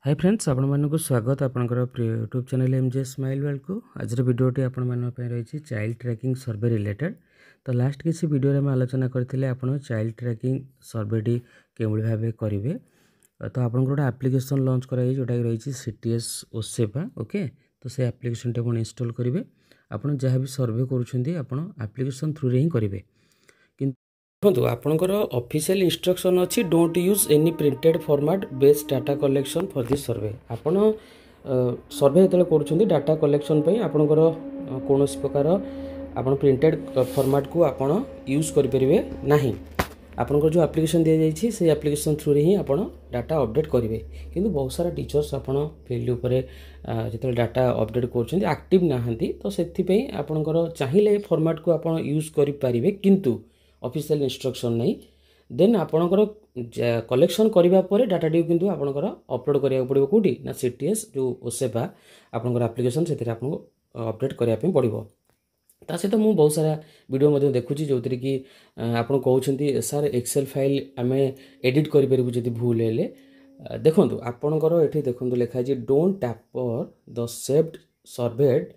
Hi friends आपण मानक स्वागत आपनकर प्रिय YouTube channel MJ smile world को आज वीडियोटी आपण मान पे रही चाइल्ड ट्रैकिंग सर्वे रिलेटेड। तो लास्ट किसी वीडियो में आलोचना करते आपण चाइल्ड ट्रैकिंग सर्वेटी केवल भाव करेंगे। तो आपन गोटे एप्लिकेशन लॉन्च कराई जोटा रही सीटीएस ओसेपा। ओके, तो से एप्लिकेशन टे इंस्टॉल करेंगे। आपन जहाँ भी सर्वे करुछंती आपन एप्लिकेशन थ्रू रे ही करेंगे। देखो आपंकर ऑफिशियल इंस्ट्रक्शन अच्छी don't use any printed format based data collection for this survey. आपन सर्वे जो कर डाटा कलेक्शन आपंकर कौन प्रकार आपन प्रिंटेड फॉर्मेट को आपन यूज करेंगे ना। आपंकर जो एप्लिकेशन दी जाइए से एप्लिकेशन थ्रू ही आपन डाटा अपडेट करेंगे। किंतु बहुत सारा टीचर्स आपन फील्ड उपरे जो डाटा अपडेट कर एक्टिव नहांती, तो से आपंकर चाहिए फॉर्मेट को आपन यूज करेंगे किंतु ऑफिशियल इंस्ट्रक्शन नहीं। देन आपणकर कलेक्शन करबा परे डाटा डी किंतु आपणकर अपलोड करिया पड़िबो कोठी ना सीटीएस जो ओसेपा आपणकर एप्लिकेशन सेतिर आपन अपडेट करिया पे पड़िबो। ता सहित मु बहुत सारा वीडियो मध्ये देखुची जोतरी कि आपन कहउछंती सर एक्सेल फाइल आमे एडिट करि परबु जदि भूल हेले। देखंतु आपणकर एठी देखंतु लेखा जे don't tamper the saved served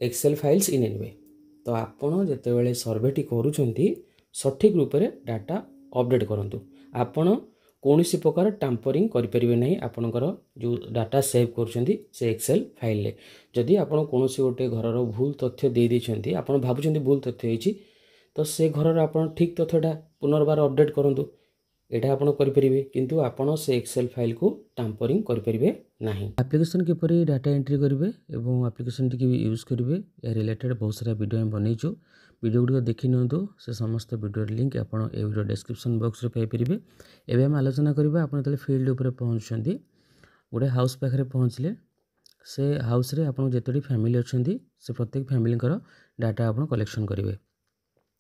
Excel files in any way. तो आपन जते बेले सर्वेटी करूछंती सठिक रूप से डाटा अपडेट करंतु। आपण कौन सी प्रकार टैंपरिंग करें नहीं आपणकर जो डाटा सेव करछंती से एक्सेल फाइल ले। जदि आपण कौन सी गोटे घरर भूल तथ्य दे देछंती आपण भाबुछंती भूल तथ्य होईची, तो से घरर आपण ठीक तथ्यटा पुनर्बार अपडेट करंतु। एटा आपण करें किंतु आपण से एक्सेल फाइल को टैंपरिंग करें नहीं। एप्लिकेशन किपरि डाटा एंट्री करेंगे और एप्लिकेशन टी यूज करेंगे या रिलेटेड बहुत सारा वीडियो हम बनईचु। वीडियो गुड़िक देखी नियंतु से समस्त वीडियो लिंक आप वीडियो डिस्क्रिप्शन बॉक्स रे पाइपर। एवं आम आलोचना करवा आप फील्ड उपर पहुँचुंट गोटे हाउस पाखे पहुँचले से हाउस रे आप जिते फैमिली अच्छा से प्रत्येक फैमिली डाटा आप कलेक्शन करेंगे।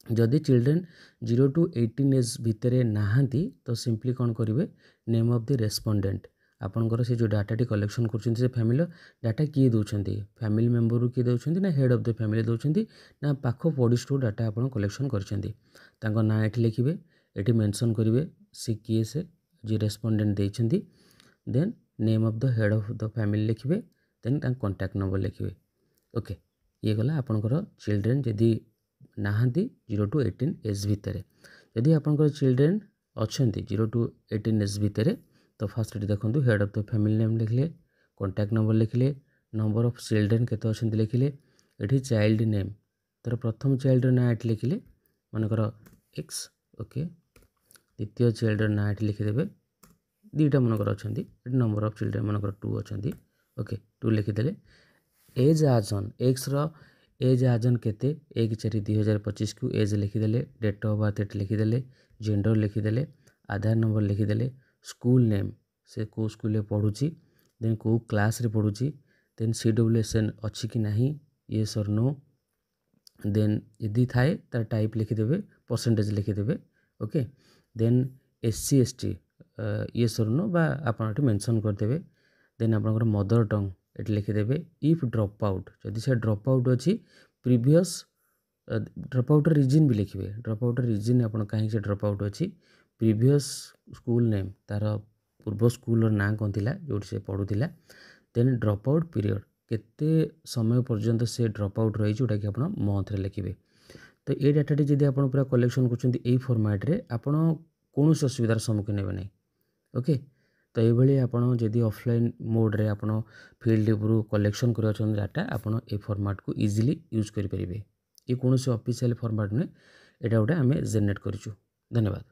जदि चिल्ड्रेन 0 to 18 एज भितर नहांती तो सिंपली कौन करेंगे नेम ऑफ द रेस्पोंडेंट आपंकर से जो डाटा टी कलेक्शन कर फैमिली डाटा किए दौरान फैमिली मेंबर किए दौरान ना हेड ऑफ द फैमिली दौरान ना पाख पड़ोसी डाटा आप कलेक्शन कर ना ये लिखे ये मेंशन करेंगे सी किए से जी रेस्पोंडेंट देते। Then name of the head of the family लिखे देन कॉन्टैक्ट नंबर लिखे। ओके, ये गला आपंकर चिल्ड्रेन जदि नहांती 0 to 18 एज भितर। यदि आपंकर चिल्ड्रेन अच्छा 0 to 18 एज भितर तो फास्ट देखो head of the family name लिखले, कॉन्टैक्ट नंबर लिखले, नंबर ऑफ चिल्ड्रेन केते अच्छे लिखले, ये चाइल्ड नेम तर प्रथम चाइल्ड ना ये लिखले मनकर एक्स। ओके, द्वितीय चाइल्ड ना ये लिखिदेवे दुईटा मनकर अच्छा नंबर ऑफ चिल्ड्रेन मनकर 2 अच्छा। ओके, 2 लिखिदे। एज आजन एक्स एज आजन केते 1/4/2025 को एज लिखिदे, डेट ऑफ बर्थ एट लिखिदे, जेंडर लिखिदे, आधार नंबर लिखिदे, स्कूल नेम से को स्कूल पढ़ुची, देन को क्लास रे पढ़ुची, देन CWSN अच्छी कि नहीं येस और नो, देन यदि थाए तार टाइप लिखिदेवे, परसेंटेज लिखिदेवे। Okay, then SC ST yes और नो बा आप मेंशन करदेवे। देन आपनकर मदर टंग ये लिखिदेवे। इफ ड्रॉप आउट जदि से ड्रॉप आउट अच्छी प्रीवियस ड्रॉप आउट रीजन भी लिखे। ड्रॉप आउट रीजन आप कहीं से ड्रॉप आउट अच्छी प्रीवियस स्कूल नेम तार पूर्व स्कूल ना कौन थी जो से पढ़ुला। देन ड्रॉप आउट पीरियड केते समय पर्यंत से ड्रॉप आउट रही जोटा कि आप मंथ रे लिखे। तो ये डाटा जब आप पूरा कलेक्शन कर फॉर्मेट रे आप कौन असुविधार सम्मुखीन हे नहीं। ओके, तो ये आपड़ जदि ऑफलाइन मोड रे आप फील्ड उपरू कलेक्शन कर डाटा आप फॉर्मेट को इजीली यूज करेंगे। ये कौन ऑफिशियल फॉर्मेट नुहे, यहाँ गोटे आम जेनेट करूँ। धन्यवाद।